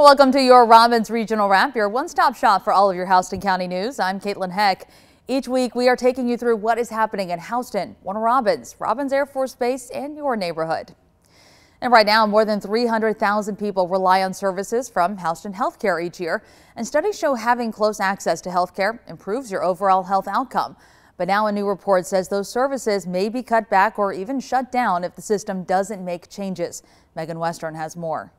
Welcome to your Robbins Regional Wrap, your one-stop shop for all of your Houston County news. I'm Caitlin Heck. Each week we are taking you through what is happening in Houston, Warner Robins, Robins Air Force Base, and your neighborhood. And right now, more than 300,000 people rely on services from Houston Healthcare each year, and studies show having close access to healthcare improves your overall health outcome. But now a new report says those services may be cut back or even shut down if the system doesn't make changes. Megan Western has more.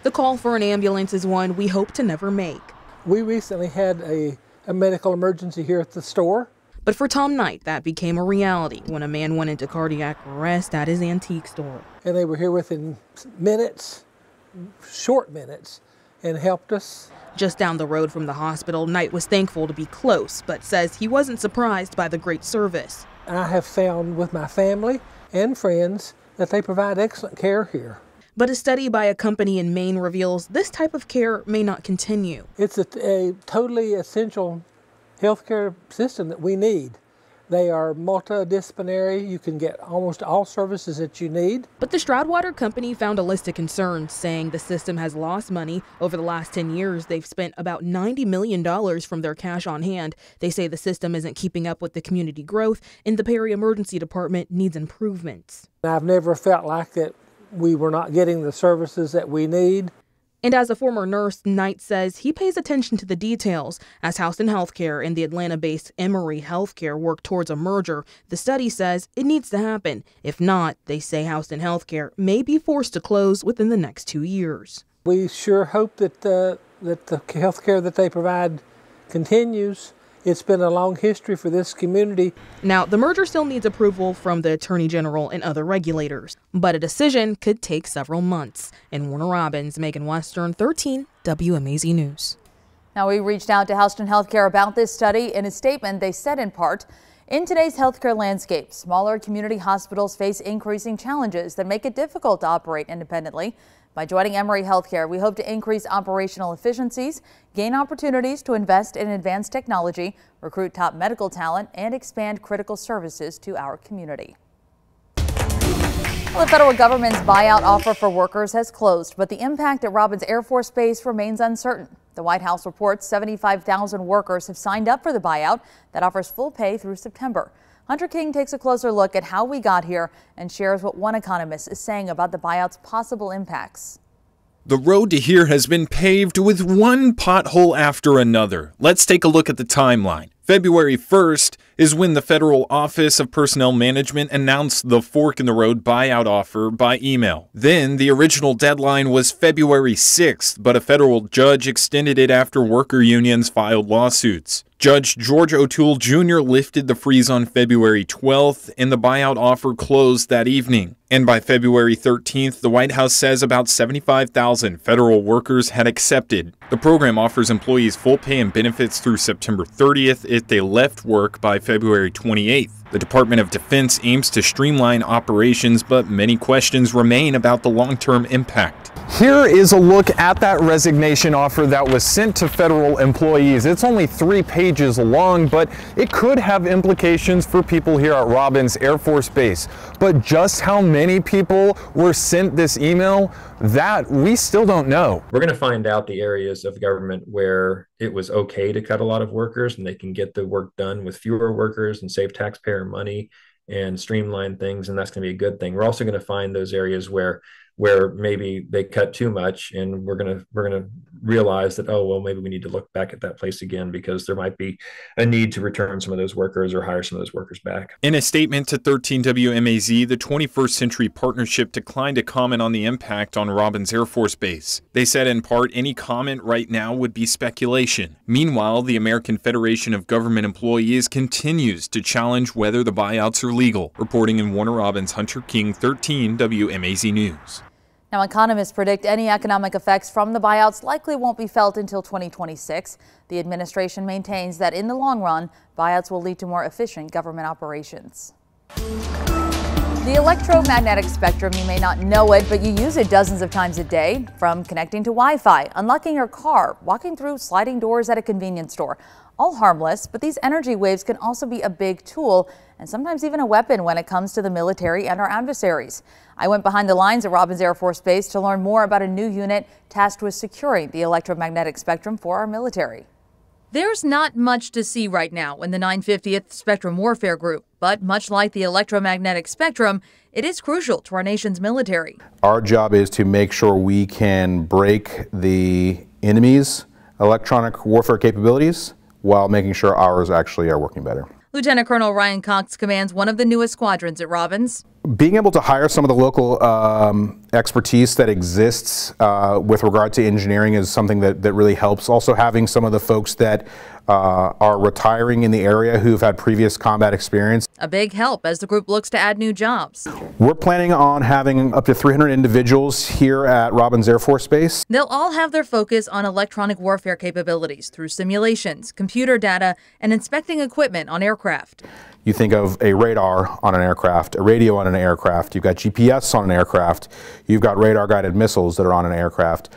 The call for an ambulance is one we hope to never make. We recently had a medical emergency here at the store. But for Tom Knight, that became a reality when a man went into cardiac arrest at his antique store. And they were here within minutes, short minutes, and helped us. Just down the road from the hospital, Knight was thankful to be close, but says he wasn't surprised by the great service. I have found with my family and friends that they provide excellent care here. But a study by a company in Maine reveals this type of care may not continue. It's a totally essential healthcare system that we need. They are multidisciplinary. You can get almost all services that you need. But the Stroudwater company found a list of concerns, saying the system has lost money. Over the last 10 years, they've spent about $90 million from their cash on hand. They say the system isn't keeping up with the community growth, and the Perry Emergency Department needs improvements. I've never felt like that we were not getting the services that we need. And as a former nurse, Knight says he pays attention to the details. As Houston Healthcare and the Atlanta-based Emory Healthcare work towards a merger, the study says it needs to happen. If not, they say Houston Healthcare may be forced to close within the next 2 years. We sure hope that the healthcare that they provide continues. It's been a long history for this community. Now, the merger still needs approval from the Attorney General and other regulators, but a decision could take several months. In Warner Robins, Megan Western, 13 WMAZ News. Now, we reached out to Houston Healthcare about this study. In a statement, they said in part, in today's healthcare landscape, smaller community hospitals face increasing challenges that make it difficult to operate independently. By joining Emory Healthcare, we hope to increase operational efficiencies, gain opportunities to invest in advanced technology, recruit top medical talent, and expand critical services to our community. Well, the federal government's buyout offer for workers has closed, but the impact at Robins Air Force Base remains uncertain. The White House reports 75,000 workers have signed up for the buyout that offers full pay through September. Hunter King takes a closer look at how we got here and shares what one economist is saying about the buyout's possible impacts. The road to here has been paved with one pothole after another. Let's take a look at the timeline. February 1st is when the Federal Office of Personnel Management announced the fork-in-the-road buyout offer by email. Then the original deadline was February 6th, but a federal judge extended it after worker unions filed lawsuits. Judge George O'Toole Jr. lifted the freeze on February 12th, and the buyout offer closed that evening. And by February 13th, the White House says about 75,000 federal workers had accepted. The program offers employees full pay and benefits through September 30th if they left work by February 28th. The Department of Defense aims to streamline operations, but many questions remain about the long-term impact. Here is a look at that resignation offer that was sent to federal employees. It's only 3 pages long, but it could have implications for people here at Robins Air Force Base. But just how many people were sent this email, that we still don't know. We're going to find out the areas of government where it was okay to cut a lot of workers and they can get the work done with fewer workers and save taxpayer money and streamline things, and that's going to be a good thing. We're also going to find those areas where maybe they cut too much, and we're going to realize that, oh, well, maybe we need to look back at that place again because there might be a need to return some of those workers or hire some of those workers back. In a statement to 13 WMAZ, the 21st Century Partnership declined to comment on the impact on Robins Air Force Base. They said in part, any comment right now would be speculation. Meanwhile, the American Federation of Government Employees continues to challenge whether the buyouts are legal. Reporting in Warner Robins, Hunter King, 13 WMAZ News. Now, economists predict any economic effects from the buyouts likely won't be felt until 2026. The administration maintains that in the long run, buyouts will lead to more efficient government operations. The electromagnetic spectrum, you may not know it, but you use it dozens of times a day. From connecting to Wi-Fi, unlocking your car, walking through sliding doors at a convenience store. all harmless, but these energy waves can also be a big tool and sometimes even a weapon when it comes to the military and our adversaries. I went behind the lines at Robins Air Force Base to learn more about a new unit tasked with securing the electromagnetic spectrum for our military. There's not much to see right now in the 950th Spectrum Warfare Group, but much like the electromagnetic spectrum, it is crucial to our nation's military. Our job is to make sure we can break the enemy's electronic warfare capabilities while making sure ours actually are working better. Lieutenant Colonel Ryan Cox commands one of the newest squadrons at Robins. Being able to hire some of the local expertise that exists with regard to engineering is something that really helps. Also having some of the folks that are retiring in the area who've had previous combat experience. A big help as the group looks to add new jobs. We're planning on having up to 300 individuals here at Robins Air Force Base. They'll all have their focus on electronic warfare capabilities through simulations, computer data, and inspecting equipment on aircraft. You think of a radar on an aircraft, a radio on an aircraft, you've got GPS on an aircraft, you've got radar-guided missiles that are on an aircraft.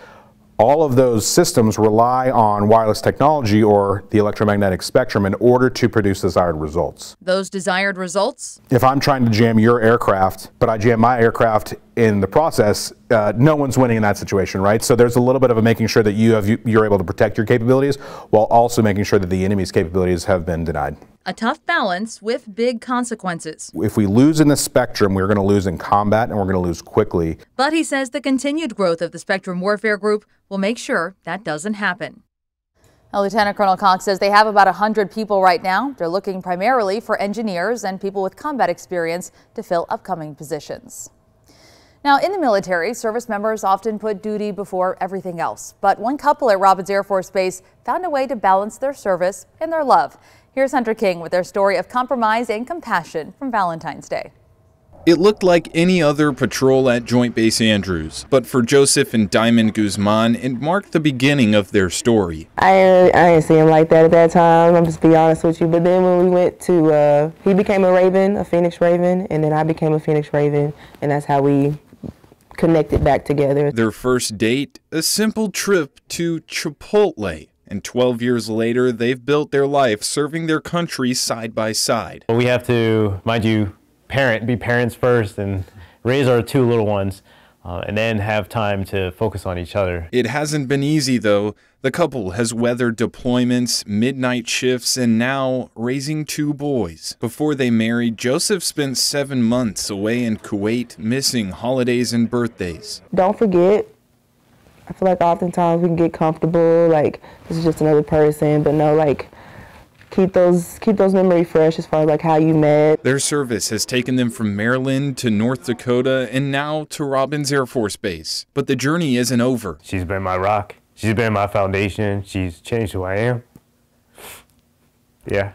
All of those systems rely on wireless technology or the electromagnetic spectrum in order to produce desired results. Those desired results? If I'm trying to jam your aircraft, but I jam my aircraft in the process, no one's winning in that situation, right? So there's a little bit of a making sure that you're able to protect your capabilities while also making sure that the enemy's capabilities have been denied. A tough balance with big consequences. If we lose in the spectrum, we're going to lose in combat and we're going to lose quickly. But he says the continued growth of the Spectrum Warfare Group will make sure that doesn't happen. Now, Lieutenant Colonel Cox says they have about 100 people right now. They're looking primarily for engineers and people with combat experience to fill upcoming positions. Now, in the military, service members often put duty before everything else. But one couple at Robins Air Force Base found a way to balance their service and their love. Here's Hunter King with their story of compromise and compassion from Valentine's Day. It looked like any other patrol at Joint Base Andrews, but for Joseph and Diamond Guzman, it marked the beginning of their story. I didn't see him like that at that time, I'm just be honest with you. But then when we went to, he became a Raven, a Phoenix Raven, and then I became a Phoenix Raven, and that's how we connected back together. Their first date, a simple trip to Chipotle. And 12 years later, they've built their life serving their country side by side. We have to, mind you, be parents first and raise our two little ones, and then have time to focus on each other. It hasn't been easy, though. The couple has weathered deployments, midnight shifts, and now raising two boys. Before they married, Joseph spent 7 months away in Kuwait, missing holidays and birthdays. Don't forget, I feel like oftentimes we can get comfortable, like this is just another person, but no, like keep those memories fresh as far as like how you met. Their service has taken them from Maryland to North Dakota and now to Robins Air Force Base. But the journey isn't over. She's been my rock. She's been my foundation. She's changed who I am. Yeah.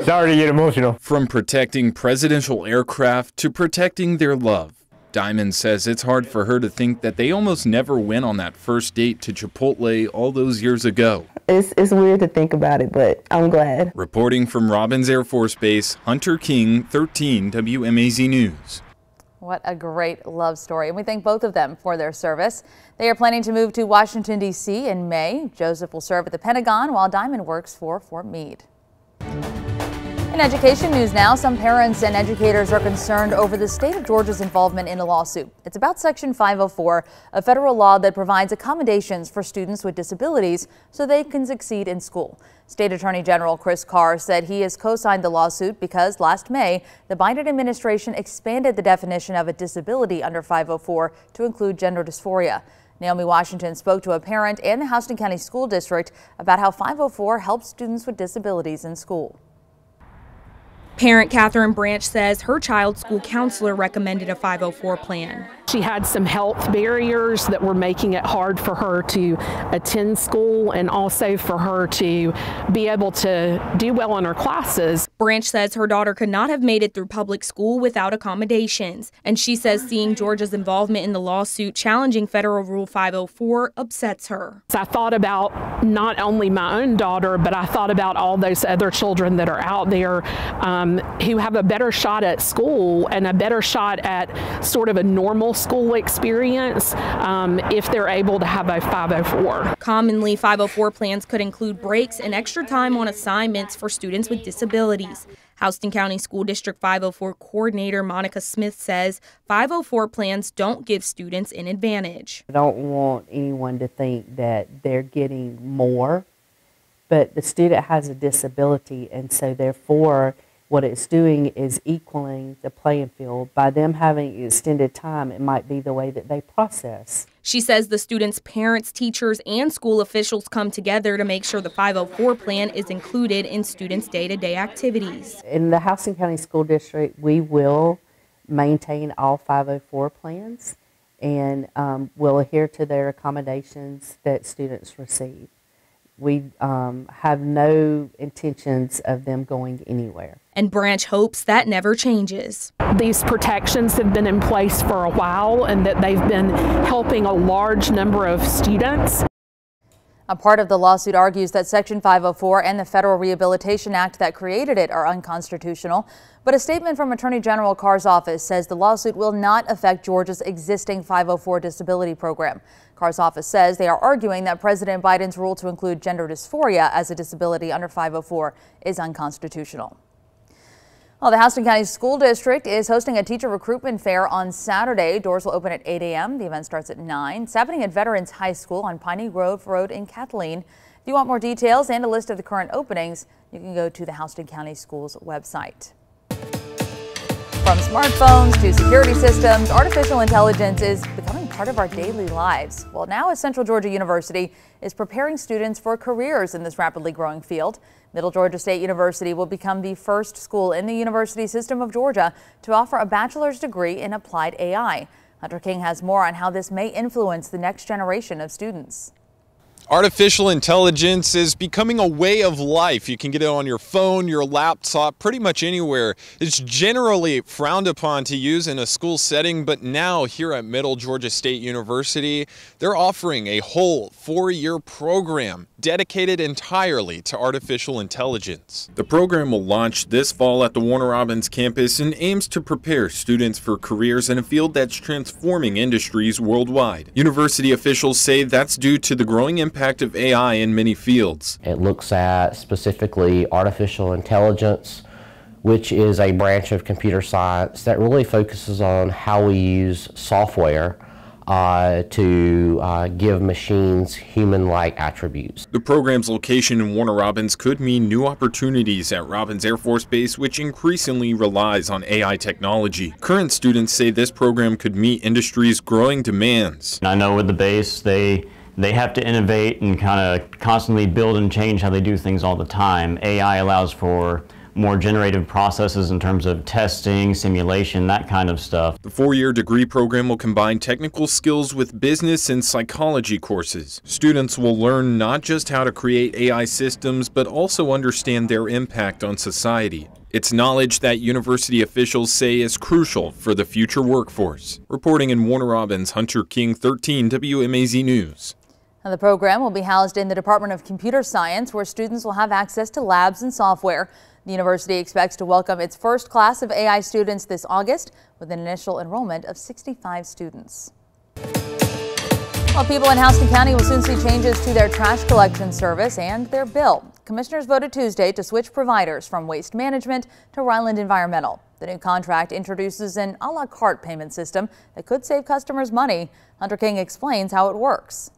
Sorry to get emotional. From protecting presidential aircraft to protecting their love. Diamond says it's hard for her to think that they almost never went on that first date to Chipotle all those years ago. It's weird to think about it, but I'm glad. Reporting from Robins Air Force Base, Hunter King, 13 WMAZ News. What a great love story, and we thank both of them for their service. They are planning to move to Washington, D.C. in May. Joseph will serve at the Pentagon while Diamond works for Fort Meade. In education news now, some parents and educators are concerned over the state of Georgia's involvement in a lawsuit. It's about Section 504, a federal law that provides accommodations for students with disabilities so they can succeed in school. State Attorney General Chris Carr said he has co-signed the lawsuit because last May, the Biden administration expanded the definition of a disability under 504 to include gender dysphoria. Naomi Washington spoke to a parent and the Houston County School District about how 504 helps students with disabilities in school. Parent Catherine Branch says her child's school counselor recommended a 504 plan. She had some health barriers that were making it hard for her to attend school and also for her to be able to do well in her classes. Branch says her daughter could not have made it through public school without accommodations. And she says seeing Georgia's involvement in the lawsuit challenging Federal Rule 504 upsets her. I thought about not only my own daughter, but I thought about all those other children that are out there who have a better shot at school and a better shot at sort of a normal school experience if they're able to have a 504. Commonly, 504 plans could include breaks and extra time on assignments for students with disabilities. Houston County School District 504 Coordinator Monica Smith says 504 plans don't give students an advantage. I don't want anyone to think that they're getting more, but the student has a disability, and so therefore what it's doing is equaling the playing field. By them having extended time, it might be the way that they process. She says the students' parents, teachers, and school officials come together to make sure the 504 plan is included in students' day-to-day activities. In the Houston County School District, we will maintain all 504 plans and will adhere to their accommodations that students receive. We have no intentions of them going anywhere. And Branch hopes that never changes. These protections have been in place for a while and that they've been helping a large number of students. A part of the lawsuit argues that Section 504 and the Federal Rehabilitation Act that created it are unconstitutional. But a statement from Attorney General Carr's office says the lawsuit will not affect Georgia's existing 504 disability program. Carr's office says they are arguing that President Biden's rule to include gender dysphoria as a disability under 504 is unconstitutional. Well, the Houston County School District is hosting a teacher recruitment fair on Saturday. Doors will open at 8 a.m. The event starts at 9. It's happening at Veterans High School on Piney Grove Road in Kathleen. If you want more details and a list of the current openings, you can go to the Houston County Schools website. From smartphones to security systems, artificial intelligence is becoming part of our daily lives. Well, now as Central Georgia University is preparing students for careers in this rapidly growing field. Middle Georgia State University will become the first school in the university system of Georgia to offer a bachelor's degree in applied AI. Hunter King has more on how this may influence the next generation of students. Artificial intelligence is becoming a way of life. You can get it on your phone, your laptop, pretty much anywhere. It's generally frowned upon to use in a school setting, but now here at Middle Georgia State University, they're offering a whole 4-year program dedicated entirely to artificial intelligence. The program will launch this fall at the Warner Robins campus and aims to prepare students for careers in a field that's transforming industries worldwide. University officials say that's due to the growing impact of AI in many fields. It looks at specifically artificial intelligence, which is a branch of computer science that really focuses on how we use software to give machines human-like attributes. The program's location in Warner Robins could mean new opportunities at Robins Air Force Base, which increasingly relies on AI technology. Current students say this program could meet industry's growing demands. I know with the base, they have to innovate and kind of constantly build and change how they do things all the time. AI allows for more generative processes in terms of testing, simulation, that kind of stuff. The 4-year degree program will combine technical skills with business and psychology courses. Students will learn not just how to create AI systems, but also understand their impact on society. It's knowledge that university officials say is crucial for the future workforce. Reporting in Warner Robins, Hunter King, 13 WMAZ News. And the program will be housed in the Department of Computer Science, where students will have access to labs and software. The university expects to welcome its first class of AI students this August with an initial enrollment of 65 students. Well, people in Houston County will soon see changes to their trash collection service and their bill. Commissioners voted Tuesday to switch providers from Waste Management to Ryland Environmental. The new contract introduces an a la carte payment system that could save customers money. Hunter King explains how it works.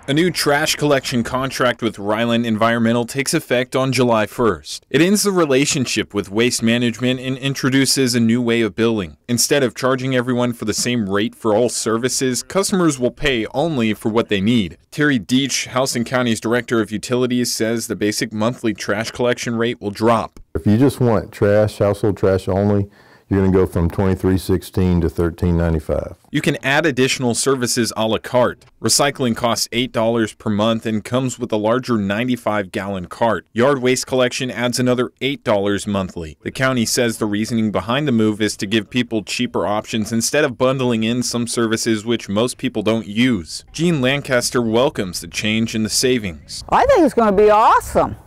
A new trash collection contract with Ryland Environmental takes effect on July 1st. It ends the relationship with Waste Management and introduces a new way of billing. Instead of charging everyone for the same rate for all services, customers will pay only for what they need. Terry Deach, Houston County's Director of Utilities, says the basic monthly trash collection rate will drop. If you just want trash, household trash only, you're going to go from $23.16 to $13.95. You can add additional services a la carte. Recycling costs $8 per month and comes with a larger 95-gallon cart. Yard waste collection adds another $8 monthly. The county says the reasoning behind the move is to give people cheaper options instead of bundling in some services which most people don't use. Jean Lancaster welcomes the change in the savings. I think it's going to be awesome.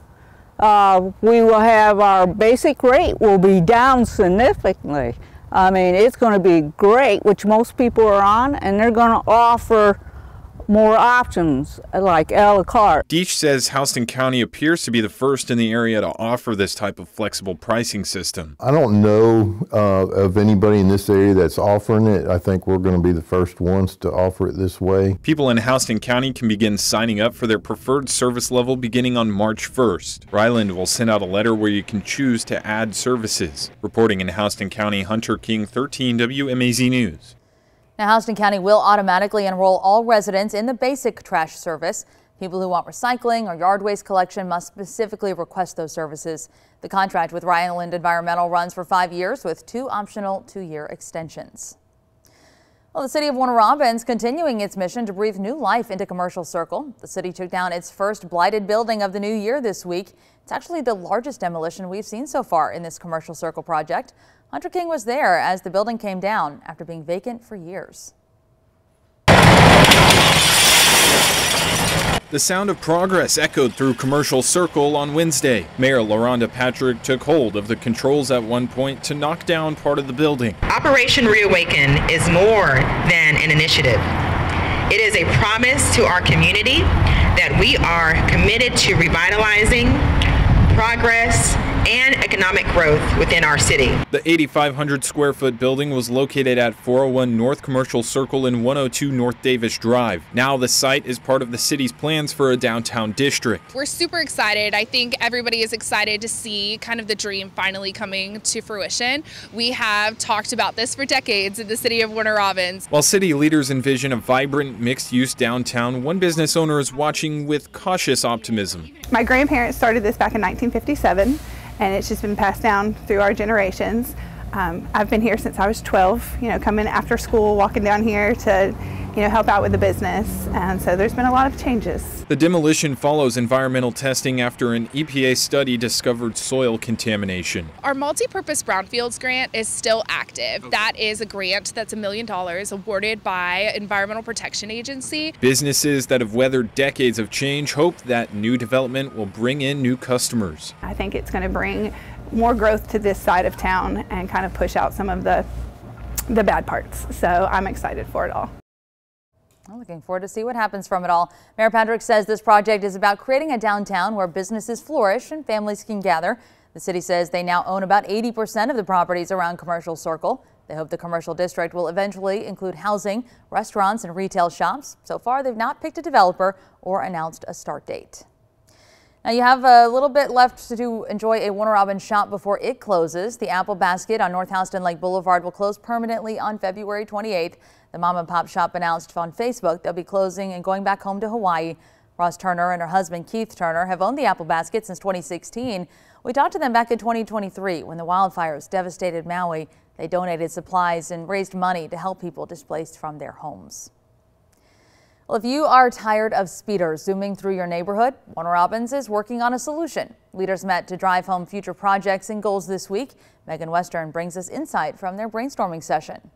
We will have our basic rate will be down significantly. I mean, it's going to be great, which most people are on, and they're going to offer more options like a la carte. Deach says Houston County appears to be the first in the area to offer this type of flexible pricing system. I don't know of anybody in this area that's offering it. I think we're going to be the first ones to offer it this way. People in Houston County can begin signing up for their preferred service level beginning on March 1st. Ryland will send out a letter where you can choose to add services. Reporting in Houston County, Hunter King, 13 WMAZ News. Now, Houston County will automatically enroll all residents in the basic trash service. People who want recycling or yard waste collection must specifically request those services. The contract with Ryland Environmental runs for 5 years with 2 optional 2-year extensions. Well, the city of Warner Robins continuing its mission to breathe new life into Commercial Circle. The city took down its first blighted building of the new year this week. It's actually the largest demolition we've seen so far in this Commercial Circle project. Hunter King was there as the building came down after being vacant for years. The sound of progress echoed through Commercial Circle on Wednesday. Mayor LaRonda Patrick took hold of the controls at one point to knock down part of the building. Operation Reawaken is more than an initiative. It is a promise to our community that we are committed to revitalizing progress and economic growth within our city. The 8,500 square foot building was located at 401 North Commercial Circle and 102 North Davis Drive. Now the site is part of the city's plans for a downtown district. We're super excited. I think everybody is excited to see kind of the dream finally coming to fruition. We have talked about this for decades in the city of Warner Robins. While city leaders envision a vibrant, mixed-use downtown, one business owner is watching with cautious optimism. My grandparents started this back in 1957. And it's just been passed down through our generations. I've been here since I was 12, coming after school, walking down here to, help out with the business. And so there's been a lot of changes. The demolition follows environmental testing after an EPA study discovered soil contamination. Our multi-purpose brownfields grant is still active. That is a grant that's $1 million awarded by Environmental Protection Agency. Businesses that have weathered decades of change hope that new development will bring in new customers. I think it's going to bring more growth to this side of town and kind of push out some of the bad parts. So I'm excited for it all. I'm looking forward to see what happens from it all. Mayor Patrick says this project is about creating a downtown where businesses flourish and families can gather. The city says they now own about 80% of the properties around Commercial Circle. They hope the commercial district will eventually include housing, restaurants, and retail shops. So far, they've not picked a developer or announced a start date. Now you have a little bit left to enjoy a Warner Robins shop before it closes. The Apple Basket on North Houston Lake Boulevard will close permanently on February 28th. The mom and pop shop announced on Facebook they'll be closing and going back home to Hawaii. Ross Turner and her husband Keith Turner have owned the Apple Basket since 2016. We talked to them back in 2023 when the wildfires devastated Maui. They donated supplies and raised money to help people displaced from their homes. Well, if you are tired of speeders zooming through your neighborhood, Warner Robins is working on a solution. Leaders met to drive home future projects and goals this week. Megan Western brings us insight from their brainstorming session.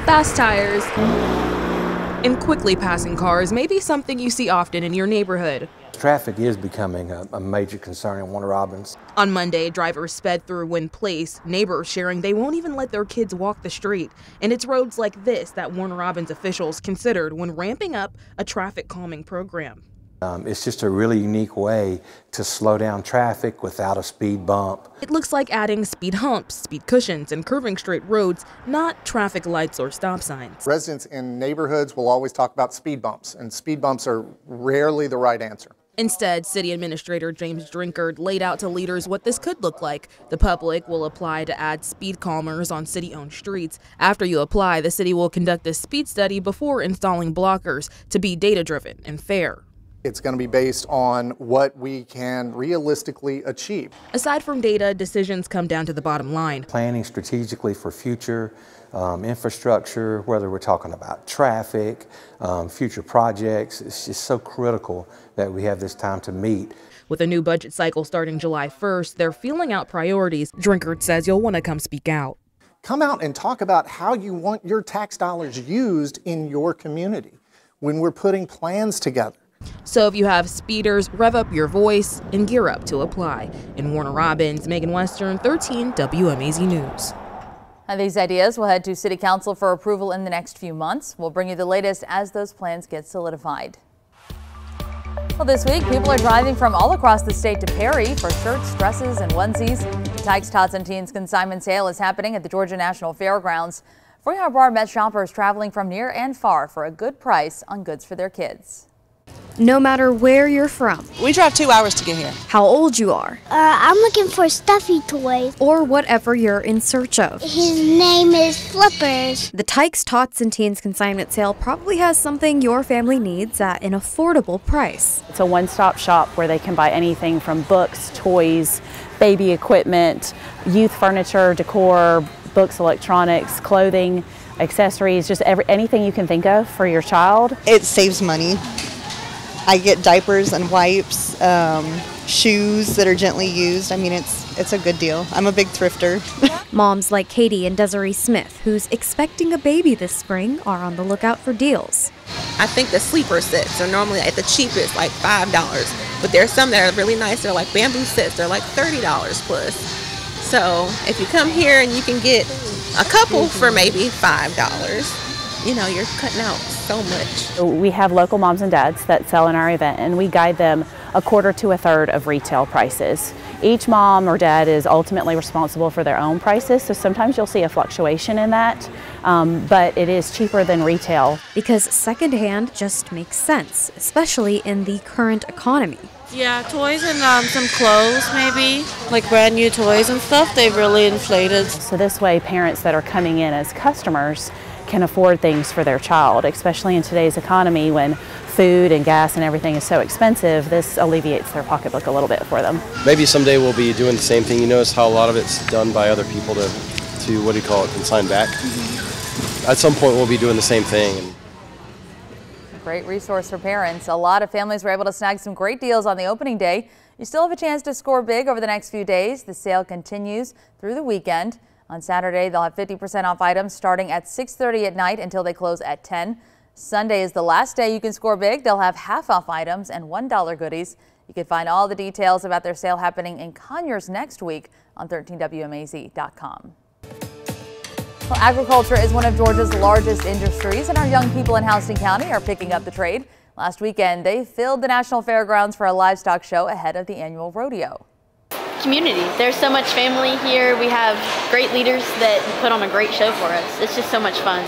Fast tires and quickly passing cars may be something you see often in your neighborhood. Traffic is becoming a major concern in Warner Robins. On Monday, drivers sped through Wynn Place, neighbors sharing they won't even let their kids walk the street. And it's roads like this that Warner Robins officials considered when ramping up a traffic calming program. It's just a really unique way to slow down traffic without a speed bump. It looks like adding speed humps, speed cushions, and curving straight roads, not traffic lights or stop signs. Residents in neighborhoods will always talk about speed bumps, and speed bumps are rarely the right answer. Instead, City Administrator James Drinkard laid out to leaders what this could look like. The public will apply to add speed calmers on city-owned streets. After you apply, the city will conduct a speed study before installing blockers to be data-driven and fair. It's going to be based on what we can realistically achieve. Aside from data, decisions come down to the bottom line. Planning strategically for future infrastructure, whether we're talking about traffic, future projects, it's just so critical that we have this time to meet. With a new budget cycle starting July 1st, they're feeling out priorities. Drinkard says you'll want to come speak out. Come out and talk about how you want your tax dollars used in your community when we're putting plans together. So if you have speeders, rev up your voice and gear up to apply. In Warner Robins, Megan Western, 13 WMAZ News. And these ideas will head to City Council for approval in the next few months. We'll bring you the latest as those plans get solidified. Well, this week, people are driving from all across the state to Perry for shirts, dresses, and onesies. The Tykes Tots and Teens consignment sale is happening at the Georgia National Fairgrounds. 44 Bar met shoppers traveling from near and far for a good price on goods for their kids. No matter where you're from. We drive 2 hours to get here. How old you are. I'm looking for stuffy toys. Or whatever you're in search of. His name is Flippers. The Tykes Tots and Teens consignment sale probably has something your family needs at an affordable price. It's a one-stop shop where they can buy anything from books, toys, baby equipment, youth furniture, decor, books, electronics, clothing, accessories, just anything you can think of for your child. It saves money. I get diapers and wipes, shoes that are gently used. I mean, it's a good deal. I'm a big thrifter. Moms like Katie and Desiree Smith, who's expecting a baby this spring, are on the lookout for deals. I think the sleeper sets are normally at the cheapest, like $5, but there's some that are really nice. They're like bamboo sets. They're like $30 plus. So if you come here and you can get a couple for maybe $5, you know, you're cutting out so much. We have local moms and dads that sell in our event, and we guide them a quarter to a third of retail prices. Each mom or dad is ultimately responsible for their own prices, so sometimes you'll see a fluctuation in that, but it is cheaper than retail. Because secondhand just makes sense, especially in the current economy. Yeah, toys and some clothes maybe, like brand new toys and stuff. They've really inflated. So this way parents that are coming in as customers can afford things for their child, especially in today's economy when food and gas and everything is so expensive. This alleviates their pocketbook a little bit for them. Maybe someday we'll be doing the same thing. You notice how a lot of it's done by other people to what do you call it, consign back. At some point we'll be doing the same thing. Great resource for parents. A lot of families were able to snag some great deals on the opening day. You still have a chance to score big over the next few days. The sale continues through the weekend. On Saturday, they'll have 50% off items starting at 6:30 at night until they close at 10. Sunday is the last day you can score big. They'll have half off items and $1 goodies. You can find all the details about their sale happening in Conyers next week on 13WMAZ.com. Well, agriculture is one of Georgia's largest industries, and our young people in Houston County are picking up the trade. Last weekend, they filled the National Fairgrounds for a livestock show ahead of the annual rodeo. Community. There's so much family here. We have great leaders that put on a great show for us. It's just so much fun.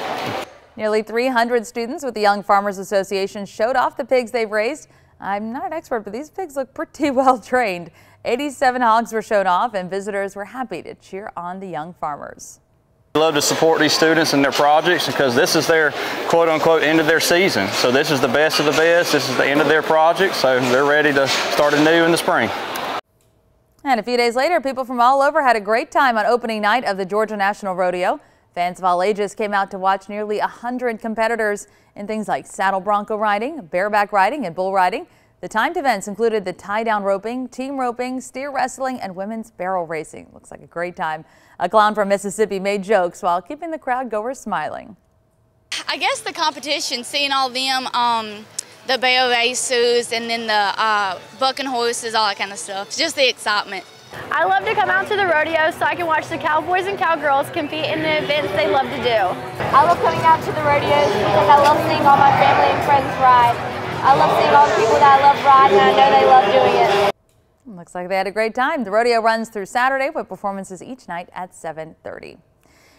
Nearly 300 students with the Young Farmers Association showed off the pigs they've raised. I'm not an expert, but these pigs look pretty well trained. 87 hogs were shown off, and visitors were happy to cheer on the young farmers. We love to support these students in their projects because this is their quote-unquote end of their season. So this is the best of the best. This is the end of their project, so they're ready to start anew in the spring. And a few days later, people from all over had a great time on opening night of the Georgia National Rodeo. Fans of all ages came out to watch nearly 100 competitors in things like saddle bronco riding, bareback riding, and bull riding. The timed events included the tie-down roping, team roping, steer wrestling, and women's barrel racing. Looks like a great time. A clown from Mississippi made jokes while keeping the crowd goers smiling. I guess the competition, seeing all them, the Bayo Races and then the bucking horses, all that kind of stuff. Just the excitement. I love to come out to the rodeo so I can watch the cowboys and cowgirls compete in the events they love to do. I love coming out to the rodeos because I love seeing all my family and friends ride. I love seeing all the people that I love ride, and I know they love doing it. Looks like they had a great time. The rodeo runs through Saturday with performances each night at 7:30.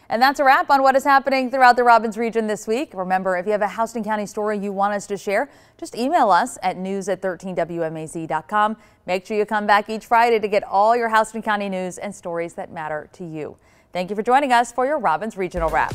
And that's a wrap on what is happening throughout the Robbins region this week. Remember, if you have a Houston County story you want us to share, just email us at news@13WMAZ.com. Make sure you come back each Friday to get all your Houston County news and stories that matter to you. Thank you for joining us for your Robbins Regional Wrap.